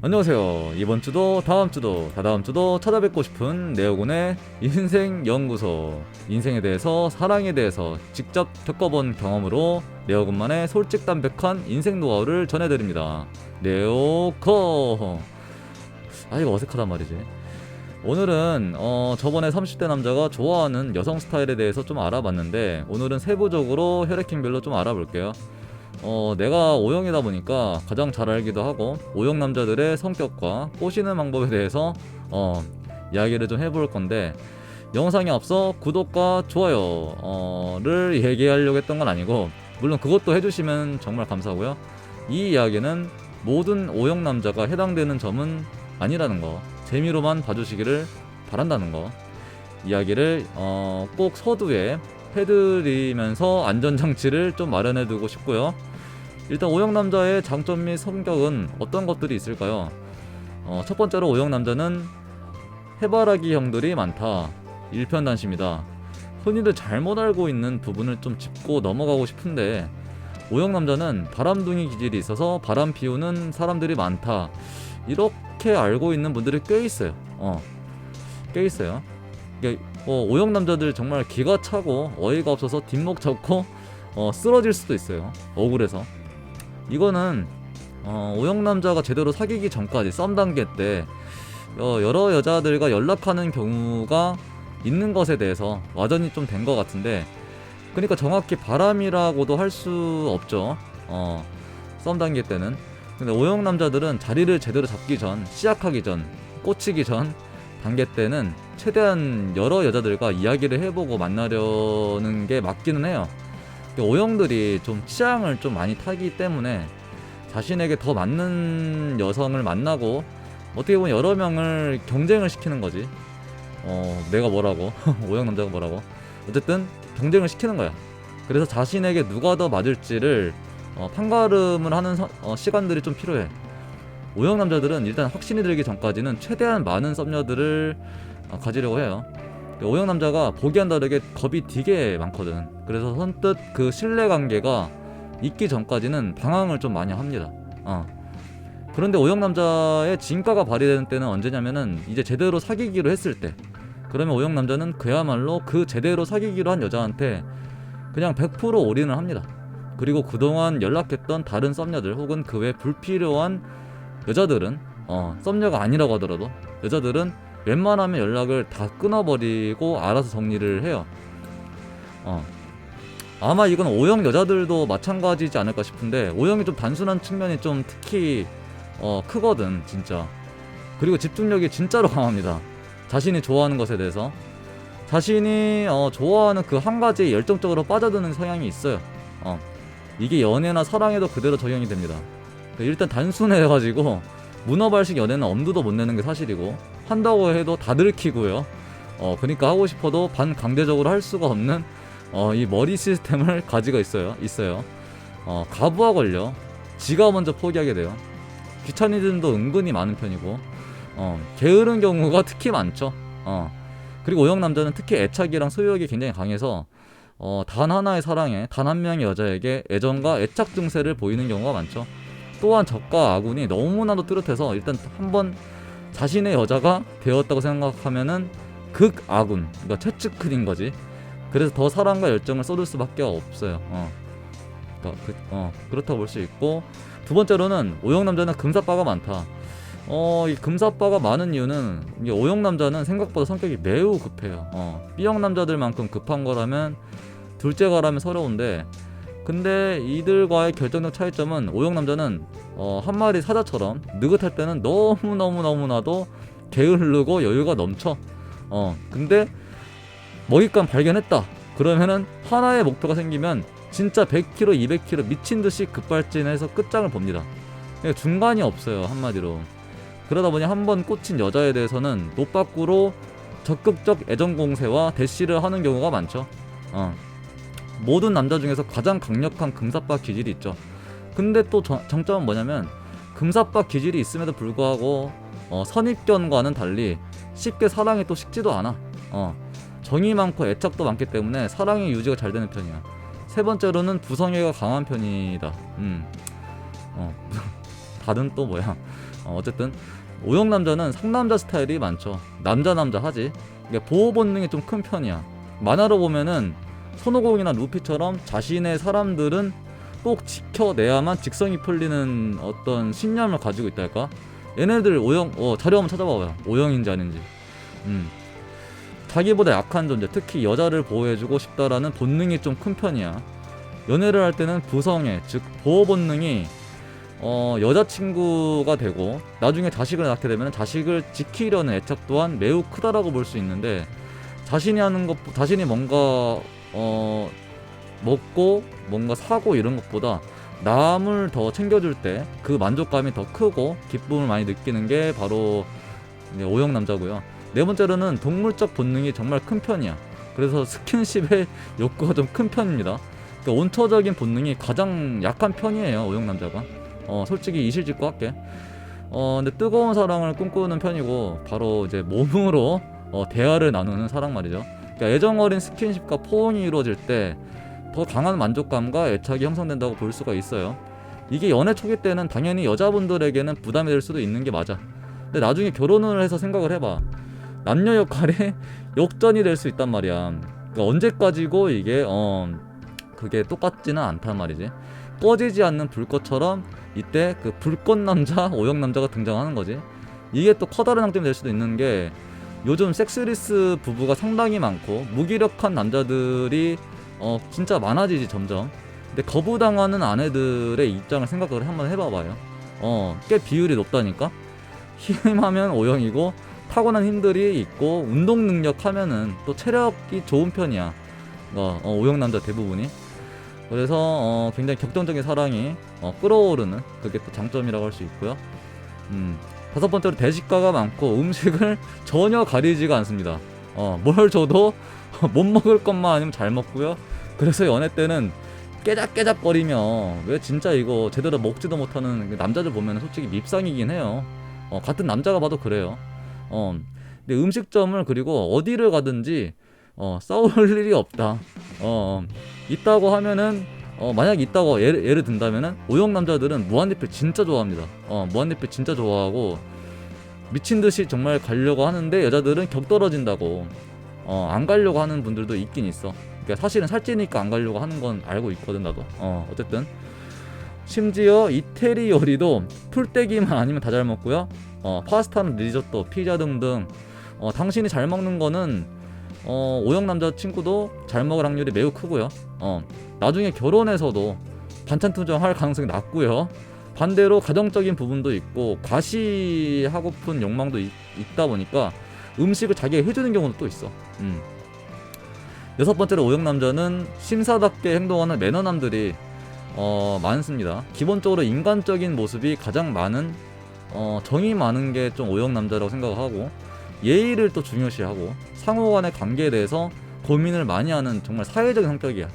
안녕하세요. 이번 주도 다음 주도 다다음 주도 찾아뵙고 싶은 네오군의 인생 연구소. 인생에 대해서, 사랑에 대해서 직접 겪어본 경험으로 네오군만의 솔직담백한 인생 노하우를 전해드립니다. 네오커. 이거 어색하단 말이지. 오늘은 저번에 30대 남자가 좋아하는 여성 스타일에 대해서 좀 알아봤는데, 오늘은 세부적으로 혈액형별로 좀 알아볼게요. 내가 O형이다 보니까 가장 잘 알기도 하고, O형 남자들의 성격과 꼬시는 방법에 대해서 이야기를 좀 해볼 건데, 영상에 앞서 구독과 좋아요를 얘기하려고 했던 건 아니고, 물론 그것도 해주시면 정말 감사하고요. 이 이야기는 모든 O형 남자가 해당되는 점은 아니라는 거, 재미로만 봐주시기를 바란다는 거, 이야기를 꼭 서두에 해드리면서 안전장치를 좀 마련해두고 싶고요. 일단 O형 남자의 장점 및 성격은 어떤 것들이 있을까요? 첫 번째로 O형 남자는 해바라기 형들이 많다. 일편단심이다. 흔히들 잘못 알고 있는 부분을 좀 짚고 넘어가고 싶은데, O형 남자는 바람둥이 기질이 있어서 바람 피우는 사람들이 많다. 이렇게 알고 있는 분들이 꽤 있어요. 꽤 있어요. O형 남자들 정말 기가 차고 어이가 없어서 뒷목 잡고 쓰러질 수도 있어요. 억울해서. 이거는 O형 남자가 제대로 사귀기 전까지 썸 단계 때 여러 여자들과 연락하는 경우가 있는 것에 대해서 와전이 좀 된 것 같은데, 그러니까 정확히 바람이라고도 할 수 없죠. 썸 단계 때는. 근데 O형 남자들은 자리를 제대로 잡기 전, 시작하기 전, 꽂히기 전 단계 때는 최대한 여러 여자들과 이야기를 해보고 만나려는 게 맞기는 해요. O형들이 좀 취향을 좀 많이 타기 때문에 자신에게 더 맞는 여성을 만나고, 어떻게 보면 여러 명을 경쟁을 시키는 거지. 내가 뭐라고 O형 남자가 뭐라고, 어쨌든 경쟁을 시키는 거야. 그래서 자신에게 누가 더 맞을지를 판가름을 하는 시간들이 좀 필요해. O형 남자들은 일단 확신이 들기 전까지는 최대한 많은 썸녀들을 가지려고 해요. O형 남자가 보기와는 다르게 겁이 되게 많거든. 그래서 선뜻 그 신뢰관계가 있기 전까지는 방황을 좀 많이 합니다. 그런데 O형 남자의 진가가 발휘되는 때는 언제냐면은 이제 제대로 사귀기로 했을 때. 그러면 O형 남자는 그야말로 그 제대로 사귀기로 한 여자한테 그냥 100% 올인을 합니다. 그리고 그동안 연락했던 다른 썸녀들 혹은 그 외 불필요한 여자들은, 썸녀가 아니라고 하더라도 여자들은 웬만하면 연락을 다 끊어버리고 알아서 정리를 해요. 아마 이건 O형 여자들도 마찬가지지 않을까 싶은데, O형이 좀 단순한 측면이 좀 특히 크거든 진짜. 그리고 집중력이 진짜로 강합니다. 자신이 좋아하는 것에 대해서 자신이 좋아하는 그 한 가지에 열정적으로 빠져드는 성향이 있어요. 이게 연애나 사랑에도 그대로 적용이 됩니다. 일단 단순해가지고 문어발식 연애는 엄두도 못 내는 게 사실이고, 한다고 해도 다 들키고요. 그러니까 하고 싶어도 반강제적으로 할 수가 없는 이 머리 시스템을 가지고 있어요. 가부하 걸려 지가 먼저 포기하게 돼요. 귀차니즘도 은근히 많은 편이고, 게으른 경우가 특히 많죠. 그리고 O형 남자는 특히 애착이랑 소유욕이 굉장히 강해서 단 하나의 사랑에 단 한 명의 여자에게 애정과 애착 증세를 보이는 경우가 많죠. 또한 적과 아군이 너무나도 뚜렷해서 일단 한번 자신의 여자가 되었다고 생각하면은 극아군, 그러니까 최측근인 거지. 그래서 더 사랑과 열정을 쏟을 수밖에 없어요. 그렇다고 볼 수 있고, 두 번째로는 O형 남자는 금사빠가 많다. 이 금사빠가 많은 이유는, 이게 O형 남자는 생각보다 성격이 매우 급해요. B형 남자들만큼 급한 거라면 둘째가라면 서러운데, 근데 이들과의 결정적 차이점은 O형 남자는 한 마리 사자처럼 느긋할 때는 너무나도 게으르고 여유가 넘쳐. 근데 먹잇감 발견했다 그러면은 하나의 목표가 생기면 진짜 100km, 200km 미친듯이 급발진해서 끝장을 봅니다. 그러니까 중간이 없어요, 한마디로. 그러다 보니 한번 꽂힌 여자에 대해서는 노빠꾸로 적극적 애정 공세와 대시를 하는 경우가 많죠. 모든 남자 중에서 가장 강력한 금사빠 기질이 있죠. 근데 또 정점은 뭐냐면, 금사빠 기질이 있음에도 불구하고 선입견과는 달리 쉽게 사랑이 또 식지도 않아. 정이 많고 애착도 많기 때문에 사랑의 유지가 잘 되는 편이야. 세 번째로는 부성애가 강한 편이다. 다른 또 뭐야? 어쨌든 오영 남자는 상남자 스타일이 많죠. 남자 하지. 그러니까 보호 본능이 좀 큰 편이야. 만화로 보면은 손오공이나 루피처럼 자신의 사람들은 꼭 지켜내야만 직성이 풀리는 어떤 신념을 가지고 있달까? 얘네들 오영 자료 한번 찾아봐봐요. 오영인지 아닌지. 자기보다 약한 존재, 특히 여자를 보호해주고 싶다라는 본능이 좀 큰 편이야. 연애를 할 때는 부성애, 즉 보호 본능이 여자친구가 되고 나중에 자식을 낳게 되면 자식을 지키려는 애착 또한 매우 크다라고 볼 수 있는데, 자신이 뭔가 먹고 뭔가 사고 이런 것보다 남을 더 챙겨줄 때 그 만족감이 더 크고 기쁨을 많이 느끼는 게 바로 오영 남자고요. 네 번째로는 동물적 본능이 정말 큰 편이야. 그래서 스킨십의 욕구가 좀 큰 편입니다. 그러니까 온초적인 본능이 가장 약한 편이에요, 오영 남자가. 솔직히 이실직고 할게. 근데 뜨거운 사랑을 꿈꾸는 편이고, 바로 이제 몸으로 대화를 나누는 사랑 말이죠. 그러니까 애정어린 스킨십과 포옹이 이루어질 때 더 강한 만족감과 애착이 형성된다고 볼 수가 있어요. 이게 연애 초기 때는 당연히 여자분들에게는 부담이 될 수도 있는 게 맞아. 근데 나중에 결혼을 해서 생각을 해봐. 남녀 역할이 역전이 될 수 있단 말이야. 그러니까 언제까지고 이게 그게 똑같지는 않단 말이지. 꺼지지 않는 불꽃처럼 이때 그 불꽃 남자, 오영 남자가 등장하는 거지. 이게 또 커다란 장점이 될 수도 있는 게, 요즘 섹스리스 부부가 상당히 많고 무기력한 남자들이 진짜 많아지지 점점. 근데 거부당하는 아내들의 입장을 생각을 한번 해봐봐요. 꽤 비율이 높다니까. 힘하면 오영이고 타고난 힘들이 있고 운동 능력 하면은 또 체력이 좋은 편이야. 오영 남자 대부분이. 그래서 굉장히 격정적인 사랑이 끌어오르는, 그게 또 장점이라고 할 수 있고요. 다섯 번째로 대식가가 많고 음식을 전혀 가리지가 않습니다. 뭘 줘도 못 먹을 것만 아니면 잘 먹고요. 그래서 연애 때는 깨작깨작거리며, 왜 진짜 이거 제대로 먹지도 못하는 남자들 보면 솔직히 밉상이긴 해요. 같은 남자가 봐도 그래요. 근데 음식점을, 그리고 어디를 가든지 싸울 일이 없다. 있다고 하면은 만약 있다고 예를 든다면은, 오영 남자들은 무한리필 진짜 좋아합니다. 무한리필 진짜 좋아하고 미친듯이 정말 가려고 하는데, 여자들은 격 떨어진다고 안 가려고 하는 분들도 있긴 있어. 그러니까 사실은 살찌니까 안 가려고 하는 건 알고 있거든 나도. 어쨌든 심지어 이태리 요리도 풀떼기만 아니면 다 잘 먹고요. 파스타는 리조또, 피자 등등 당신이 잘 먹는 거는 오영 남자 친구도 잘 먹을 확률이 매우 크고요. 나중에 결혼해서도 반찬 투정할 가능성이 낮고요. 반대로 가정적인 부분도 있고 과시하고픈 욕망도 있다 보니까 음식을 자기가 해주는 경우도 또 있어. 여섯 번째로 오영 남자는 신사답게 행동하는 매너남들이 많습니다. 기본적으로 인간적인 모습이 가장 많은, 정이 많은 게 좀 오영 남자라고 생각하고, 예의를 또 중요시하고 상호간의 관계에 대해서 고민을 많이 하는 정말 사회적인 성격이야.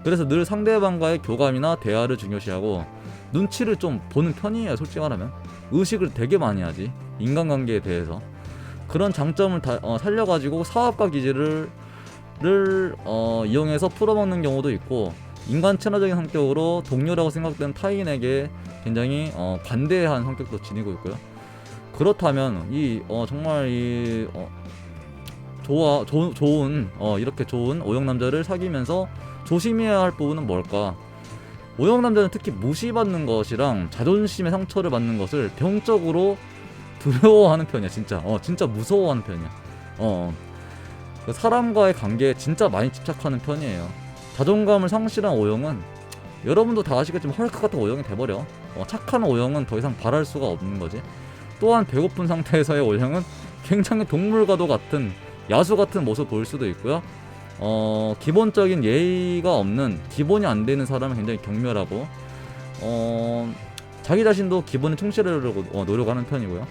그래서 늘 상대방과의 교감이나 대화를 중요시하고 눈치를 좀 보는 편이에요. 솔직히 말하면 의식을 되게 많이 하지, 인간관계에 대해서. 그런 장점을 살려가지고 사업가 기질을 이용해서 풀어먹는 경우도 있고, 인간 친화적인 성격으로 동료라고 생각되는 타인에게 굉장히 관대한 성격도 지니고 있고요. 그렇다면 정말 좋은 이렇게 좋은 오영 남자를 사귀면서 조심해야 할 부분은 뭘까? 오영 남자는 특히 무시받는 것이랑 자존심의 상처를 받는 것을 병적으로 두려워하는 편이야. 진짜 무서워하는 편이야. 사람과의 관계에 진짜 많이 집착하는 편이에요. 자존감을 상실한 오영은, 여러분도 다 아시겠지만 헐크 같은 오영이 돼버려. 착한 오영은 더 이상 바랄 수가 없는 거지. 또한 배고픈 상태에서의 오영은 굉장히 동물과도 같은, 야수 같은 모습을 보일 수도 있고요. 기본적인 예의가 없는, 기본이 안 되는 사람은 굉장히 경멸하고, 자기 자신도 기본에 충실하려고 노력하는 편이고요.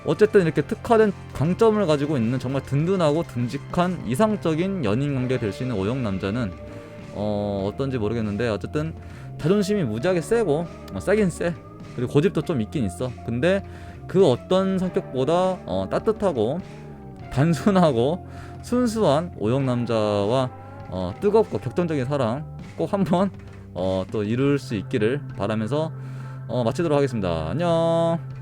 어쨌든 이렇게 특화된 강점을 가지고 있는 정말 든든하고 듬직한 이상적인 연인관계가 될 수 있는 오영 남자는 어떤지 모르겠는데, 어쨌든 자존심이 무지하게 세고, 세긴 세. 그리고 고집도 좀 있긴 있어. 근데 그 어떤 성격보다 따뜻하고 단순하고 순수한 오영 남자와 뜨겁고 격정적인 사랑 꼭 한번 또 이룰 수 있기를 바라면서 마치도록 하겠습니다. 안녕.